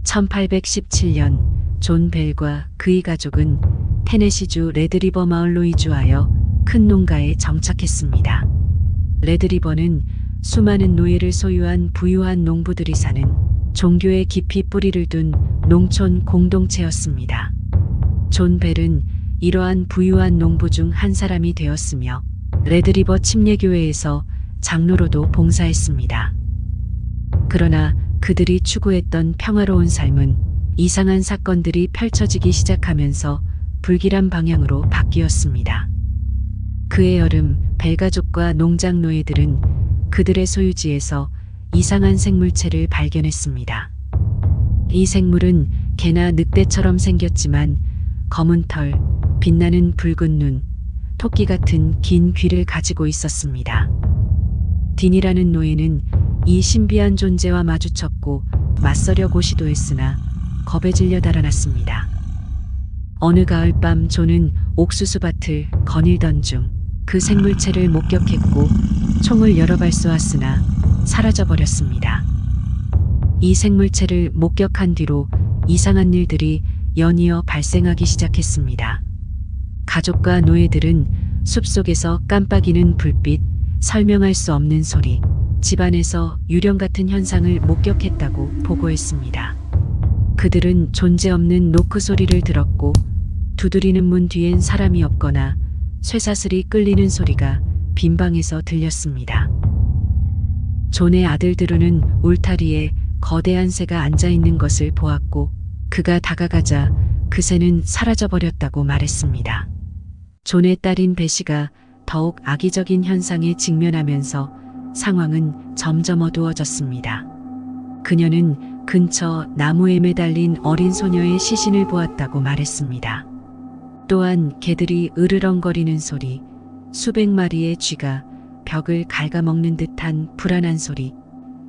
1817년 존 벨과 그의 가족은 테네시주 레드리버 마을로 이주하여 큰 농가에 정착했습니다. 레드리버는 수많은 노예를 소유한 부유한 농부들이 사는 종교에 깊이 뿌리를 둔 농촌 공동체였습니다. 존 벨은 이러한 부유한 농부 중 한 사람이 되었으며 레드리버 침례교회에서 장로로도 봉사했습니다. 그러나 그들이 추구했던 평화로운 삶은 이상한 사건들이 펼쳐지기 시작하면서 불길한 방향으로 바뀌었습니다. 그해 여름 벨 가족과 농장 노예들은 그들의 소유지에서 이상한 생물체를 발견했습니다. 이 생물은 개나 늑대처럼 생겼지만 검은 털, 빛나는 붉은 눈, 토끼 같은 긴 귀를 가지고 있었습니다. 딘이라는 노예는 이 신비한 존재와 마주쳤고 맞서려고 시도했으나 겁에 질려 달아났습니다. 어느 가을밤 존은 옥수수밭을 거닐던 중 그 생물체를 목격했고 총을 여러 발 쏘았으나 사라져버렸습니다. 이 생물체를 목격한 뒤로 이상한 일들이 연이어 발생하기 시작했습니다. 가족과 노예들은 숲속에서 깜빡이는 불빛, 설명할 수 없는 소리, 집안에서 유령 같은 현상을 목격했다고 보고했습니다. 그들은 존재 없는 노크 소리를 들었고 두드리는 문 뒤엔 사람이 없거나 쇠사슬이 끌리는 소리가 빈 방에서 들렸습니다. 존의 아들 드루는 울타리에 거대한 새가 앉아있는 것을 보았고 그가 다가가자 그 새는 사라져버렸다고 말했습니다. 존의 딸인 베시가 더욱 악의적인 현상에 직면하면서 상황은 점점 어두워졌습니다. 그녀는 근처 나무에 매달린 어린 소녀의 시신을 보았다고 말했습니다. 또한 개들이 으르렁거리는 소리, 수백 마리의 쥐가 벽을 갉아먹는 듯한 불안한 소리,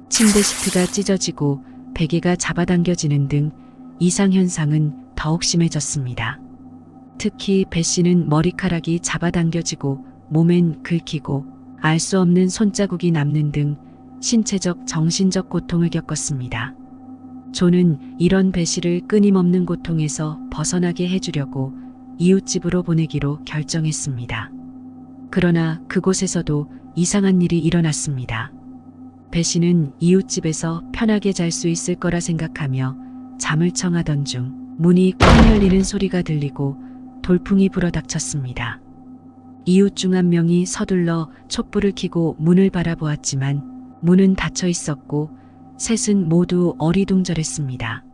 침대 시트가 찢어지고 베개가 잡아당겨지는 등 이상 현상은 더욱 심해졌습니다. 특히 베씨는 머리카락이 잡아당겨지고 몸엔 긁히고 알 수 없는 손자국이 남는 등 신체적, 정신적 고통을 겪었습니다. 존은 이런 베씨를 끊임없는 고통에서 벗어나게 해주려고 이웃집으로 보내기로 결정했습니다. 그러나 그곳에서도 이상한 일이 일어났습니다. 베씨는 이웃집에서 편하게 잘 수 있을 거라 생각하며 잠을 청하던 중 문이 쾅 열리는 소리가 들리고 돌풍이 불어닥쳤습니다. 이웃 중 한 명이 서둘러 촛불을 켜고 문을 바라보았지만 문은 닫혀 있었고 셋은 모두 어리둥절했습니다.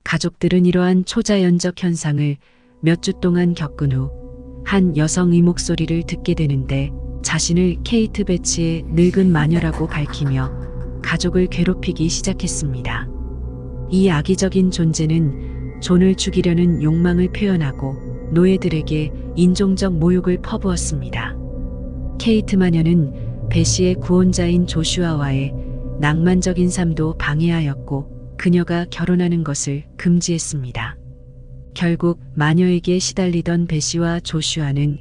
가족들은 이러한 초자연적 현상을 몇 주 동안 겪은 후 한 여성의 목소리를 듣게 되는데 자신을 케이트 배치의 늙은 마녀라고 밝히며 가족을 괴롭히기 시작했습니다. 이 악의적인 존재는 존을 죽이려는 욕망을 표현하고 노예들에게 인종적 모욕을 퍼부었습니다. 케이트 마녀는 베시의 구원자인 조슈아와의 낭만적인 삶도 방해하였고 그녀가 결혼하는 것을 금지했습니다. 결국 마녀에게 시달리던 베시와 조슈아는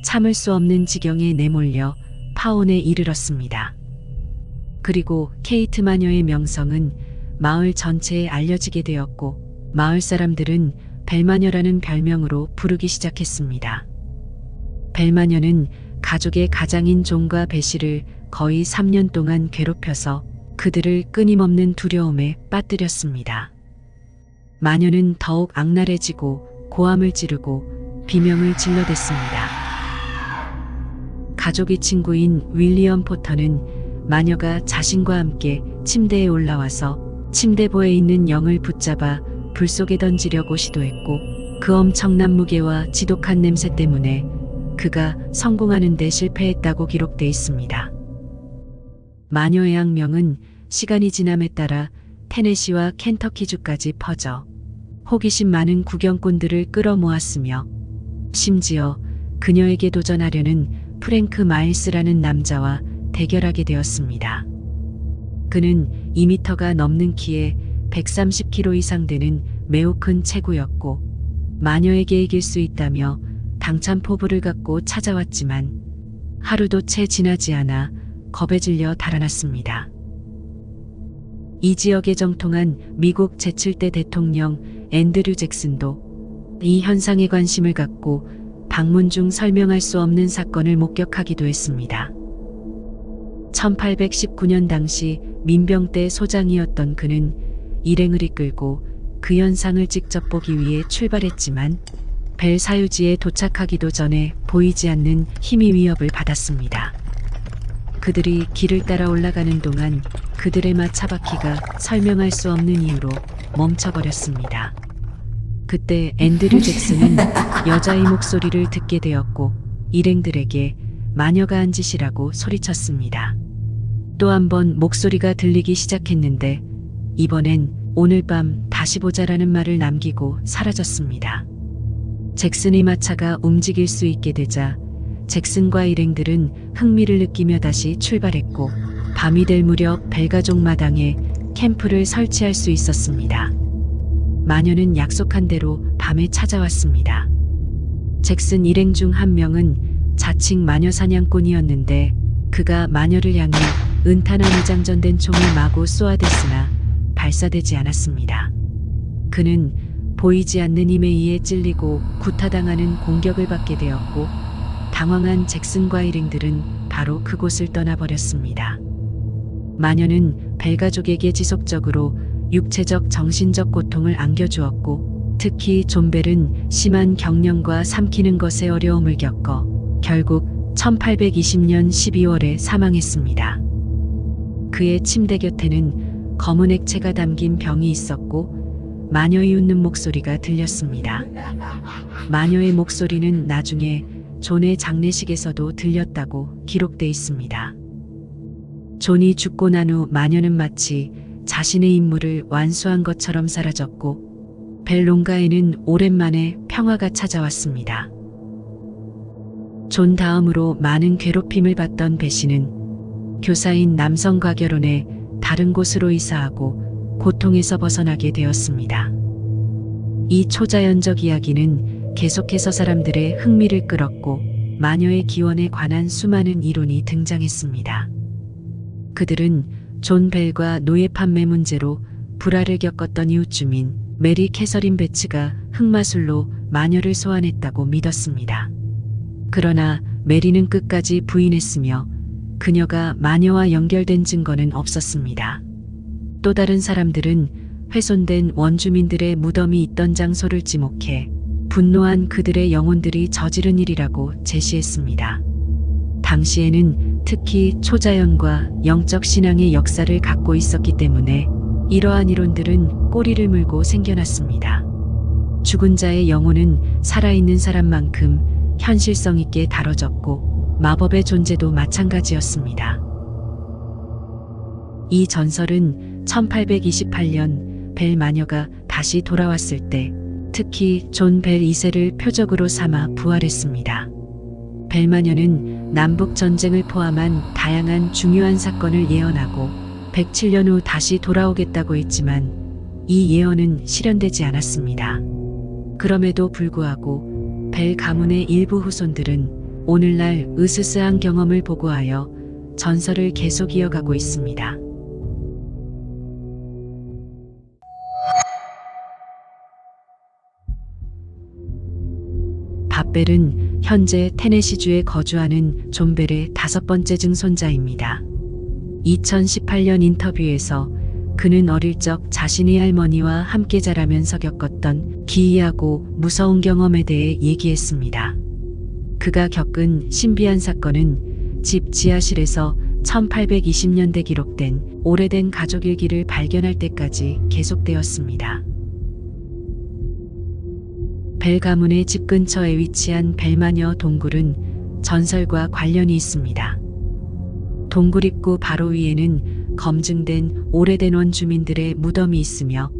참을 수 없는 지경에 내몰려 파혼에 이르렀습니다. 그리고 케이트 마녀의 명성은 마을 전체에 알려지게 되었고 마을 사람들은 벨마녀라는 별명으로 부르기 시작했습니다. 벨마녀는 가족의 가장인 존과 베시를 거의 3년 동안 괴롭혀서 그들을 끊임없는 두려움에 빠뜨렸습니다. 마녀는 더욱 악랄해지고 고함을 지르고 비명을 질러댔습니다. 가족의 친구인 윌리엄 포터는 마녀가 자신과 함께 침대에 올라와서 침대보에 있는 영을 붙잡아 불 속에 던지려고 시도했고 그 엄청난 무게와 지독한 냄새 때문에 그가 성공하는 데 실패했다고 기록돼 있습니다. 마녀의 악명은 시간이 지남에 따라 테네시와 켄터키주까지 퍼져 호기심 많은 구경꾼들을 끌어모았으며 심지어 그녀에게 도전하려는 프랭크 마일스라는 남자와 대결하게 되었습니다. 그는 2m가 넘는 키에 130kg 이상 되는 매우 큰 체구였고 마녀에게 이길 수 있다며 당찬 포부를 갖고 찾아왔지만 하루도 채 지나지 않아 겁에 질려 달아났습니다. 이 지역에 정통한 미국 제7대 대통령 앤드류 잭슨도 이 현상에 관심을 갖고 방문 중 설명할 수 없는 사건을 목격하기도 했습니다. 1819년 당시 민병대 소장이었던 그는 일행을 이끌고 그 현상을 직접 보기 위해 출발했지만 벨 사유지에 도착하기도 전에 보이지 않는 힘의 위협을 받았습니다. 그들이 길을 따라 올라가는 동안 그들의 마차바퀴가 설명할 수 없는 이유로 멈춰버렸습니다. 그때 앤드류 잭슨은 여자의 목소리를 듣게 되었고 일행들에게 마녀가 한 짓이라고 소리쳤습니다. 또 한 번 목소리가 들리기 시작했는데 이번엔 오늘 밤 다시 보자라는 말을 남기고 사라졌습니다. 잭슨의 마차가 움직일 수 있게 되자 잭슨과 일행들은 흥미를 느끼며 다시 출발했고 밤이 될 무렵 벨가족 마당에 캠프를 설치할 수 있었습니다. 마녀는 약속한 대로 밤에 찾아왔습니다. 잭슨 일행 중 한 명은 자칭 마녀 사냥꾼이었는데 그가 마녀를 향해 은탄한 위장전된 총을 마구 쏘아댔으나 발사되지 않았습니다. 그는 보이지 않는 힘에 의해 찔리고 구타당하는 공격을 받게 되었고 당황한 잭슨과 일행들은 바로 그곳을 떠나버렸습니다. 마녀는 벨가족에게 지속적으로 육체적 정신적 고통을 안겨주었고 특히 존 벨은 심한 경련과 삼키는 것에 어려움을 겪어 결국 1820년 12월에 사망했습니다. 그의 침대 곁에는 검은 액체가 담긴 병이 있었고 마녀의 웃는 목소리가 들렸습니다. 마녀의 목소리는 나중에 존의 장례식에서도 들렸다고 기록돼 있습니다. 존이 죽고 난 후 마녀는 마치 자신의 임무를 완수한 것처럼 사라졌고 벨롱가에는 오랜만에 평화가 찾아왔습니다. 존 다음으로 많은 괴롭힘을 받던 배시는 교사인 남성과 결혼해 다른 곳으로 이사하고 고통에서 벗어나게 되었습니다. 이 초자연적 이야기는 계속해서 사람들의 흥미를 끌었고 마녀의 기원에 관한 수많은 이론이 등장했습니다. 그들은 존 벨과 노예 판매 문제로 불화를 겪었던 이웃 주민 메리 캐서린 베츠가 흑마술로 마녀를 소환했다고 믿었습니다. 그러나 메리는 끝까지 부인했으며 그녀가 마녀와 연결된 증거는 없었습니다. 또 다른 사람들은 훼손된 원주민들의 무덤이 있던 장소를 지목해 분노한 그들의 영혼들이 저지른 일이라고 제시했습니다. 당시에는 특히 초자연과 영적 신앙의 역사를 갖고 있었기 때문에 이러한 이론들은 꼬리를 물고 생겨났습니다. 죽은 자의 영혼은 살아있는 사람만큼 현실성 있게 다뤄졌고 마법의 존재도 마찬가지였습니다. 이 전설은 1828년 벨 마녀가 다시 돌아왔을 때 특히 존 벨 2세를 표적으로 삼아 부활했습니다. 벨 마녀는 남북 전쟁을 포함한 다양한 중요한 사건을 예언하고 107년 후 다시 돌아오겠다고 했지만 이 예언은 실현되지 않았습니다. 그럼에도 불구하고 벨 가문의 일부 후손들은 오늘날 으스스한 경험을 보고하여 전설을 계속 이어가고 있습니다. 밥벨은 현재 테네시주에 거주하는 존 벨의 5번째 증손자입니다. 2018년 인터뷰에서 그는 어릴 적 자신의 할머니와 함께 자라면서 겪었던 기이하고 무서운 경험에 대해 얘기했습니다. 그가 겪은 신비한 사건은 집 지하실에서 1820년대 기록된 오래된 가족 일기를 발견할 때까지 계속되었습니다. 벨 가문의 집 근처에 위치한 벨마녀 동굴은 전설과 관련이 있습니다. 동굴 입구 바로 위에는 검증된 오래된 원주민들의 무덤이 있으며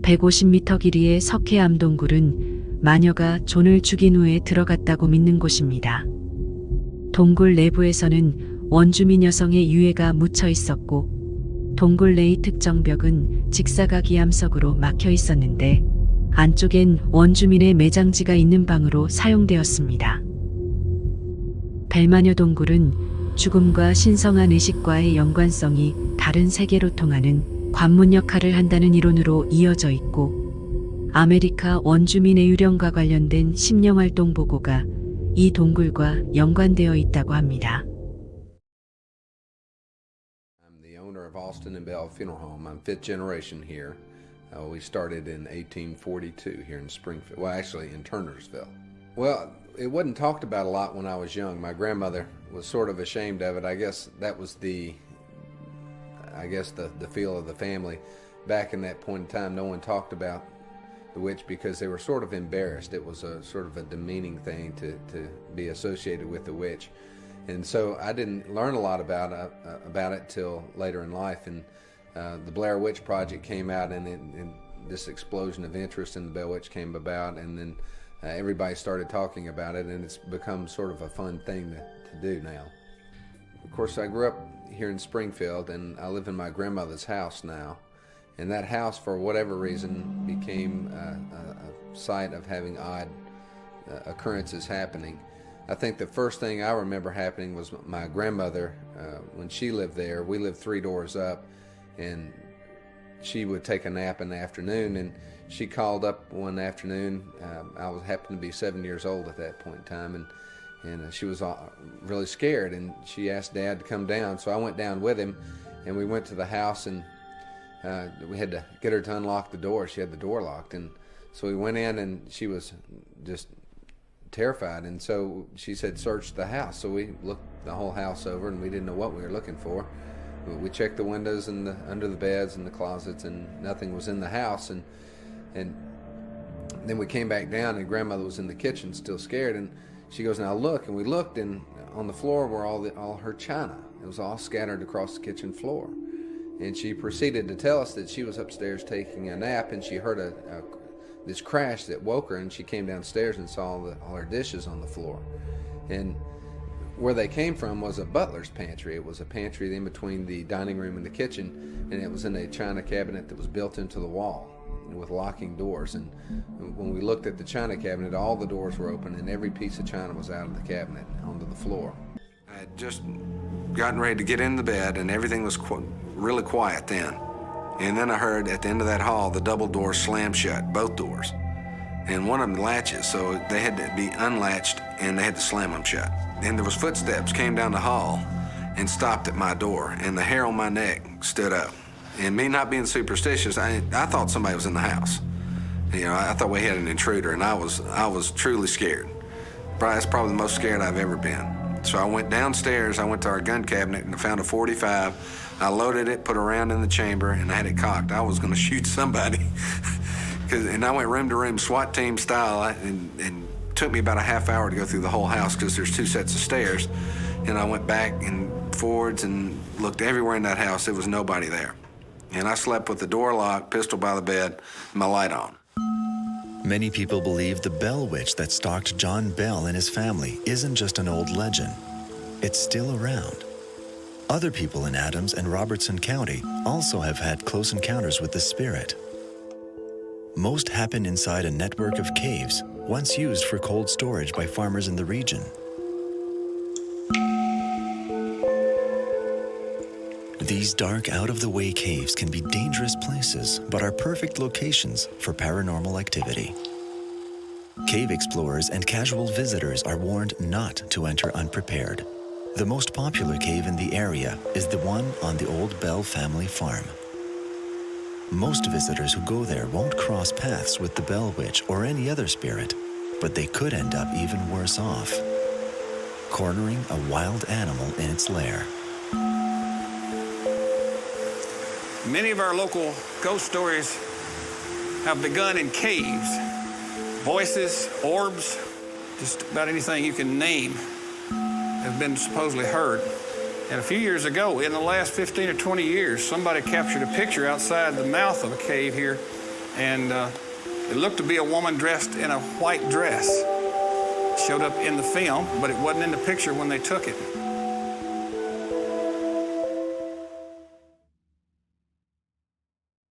150m 길이의 석회암 동굴은 마녀가 존을 죽인 후에 들어갔다고 믿는 곳입니다. 동굴 내부에서는 원주민 여성의 유해가 묻혀 있었고 동굴 내의 특정 벽은 직사각이 암석으로 막혀 있었는데 안쪽엔 원주민의 매장지가 있는 방으로 사용되었습니다. 벨마녀 동굴은 죽음과 신성한 의식과의 연관성이 다른 세계로 통하는 관문 역할을 한다는 이론으로 이어져 있고 아메리카 원주민의 유령과 관련된 심령활동 보고가 이 동굴과 연관되어 있다고 합니다. I'm the owner of Austin and Bell Funeral Home. I'm fifth generation here. We started in 1842 here in Springfield. Well, actually in Turnersville. Well, it wasn't talked about a lot when I was young. My grandmother was sort of ashamed of it. I guess that was the feel of the family. Back in that point in time, no one talked about the witch because they were sort of embarrassed. It was a sort of a demeaning thing to be associated with the witch. And so I didn't learn a lot about it till later in life. And the Blair Witch Project came out, and this explosion of interest in the Bell Witch came about, and then everybody started talking about it, and it's become sort of a fun thing to do now. Of course, I grew up here in Springfield, and I live in my grandmother's house now. And that house, for whatever reason, became a site of having odd occurrences happening. I think the first thing I remember happening was my grandmother, when she lived there. We lived 3 doors up, and she would take a nap in the afternoon, and she called up one afternoon. I happened to be 7 years old at that point in time, and she was really scared, and she asked Dad to come down. So I went down with him, and we went to the house, and we had to get her to unlock the door. She had the door locked, and so we went in, and she was just terrified, and so she said, "Search the house." So we looked the whole house over, and we didn't know what we were looking for. We checked the windows and under the beds and the closets, and nothing was in the house. And then we came back down, and Grandmother was in the kitchen, still scared. And she goes, "Now look." And we looked, and on the floor were all her china. It was all scattered across the kitchen floor. And she proceeded to tell us that she was upstairs taking a nap, and she heard this crash that woke her, and she came downstairs and saw all her dishes on the floor. And where they came from was a butler's pantry. It was a pantry in between the dining room and the kitchen, and it was in a china cabinet that was built into the wall with locking doors. And when we looked at the china cabinet, all the doors were open, and every piece of china was out of the cabinet onto the floor. I had just gotten ready to get in the bed, and everything was really quiet then. And then I heard at the end of that hall the double doors slam shut, both doors. And one of them latches, so they had to be unlatched, and they had to slam them shut. And there was footsteps came down the hall and stopped at my door, and the hair on my neck stood up. And me not being superstitious, I thought somebody was in the house. You know, I thought we had an intruder, and I was truly scared. That's probably the most scared I've ever been. So I went downstairs, I went to our gun cabinet, and I found a .45. I loaded it, put a round in the chamber, and I had it cocked. I was gonna shoot somebody. And I went room to room, SWAT team style, and took me about a half hour to go through the whole house because there's 2 sets of stairs. And I went back and forwards and looked everywhere in that house. There was nobody there. And I slept with the door locked, pistol by the bed, my light on. Many people believe the Bell Witch that stalked John Bell and his family isn't just an old legend. It's still around. Other people in Adams and Robertson County also have had close encounters with the spirit. Most happen inside a network of caves, once used for cold storage by farmers in the region. These dark, out-of-the-way caves can be dangerous places, but are perfect locations for paranormal activity. Cave explorers and casual visitors are warned not to enter unprepared. The most popular cave in the area is the one on the old Bell family farm. Most visitors who go there won't cross paths with the Bell Witch or any other spirit, but they could end up even worse off, cornering a wild animal in its lair. Many of our local ghost stories have begun in caves. Voices, orbs, just about anything you can name has been supposedly heard. And a few years ago, in the last 15 or 20 years, somebody captured a picture outside the mouth of a cave here, and it looked to be a woman dressed in a white dress. It showed up in the film, but it wasn't in the picture when they took it.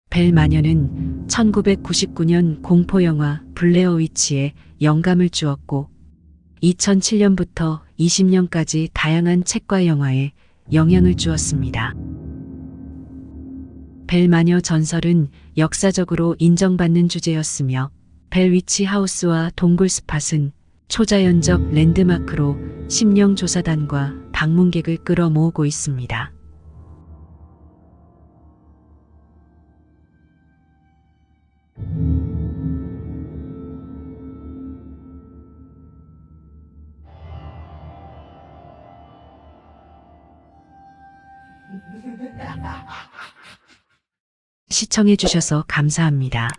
벨 마녀는 1999년 공포영화 블레어 위치에 영감을 주었고 2007년부터 20년까지 다양한 책과 영화에 영향을 주었습니다. 벨 마녀 전설은 역사적으로 인정받는 주제였으며 벨 위치 하우스와 동굴 스팟은 초자연적 랜드마크로 심령 조사단과 방문객을 끌어모으고 있습니다. 시청해 주셔서 감사합니다.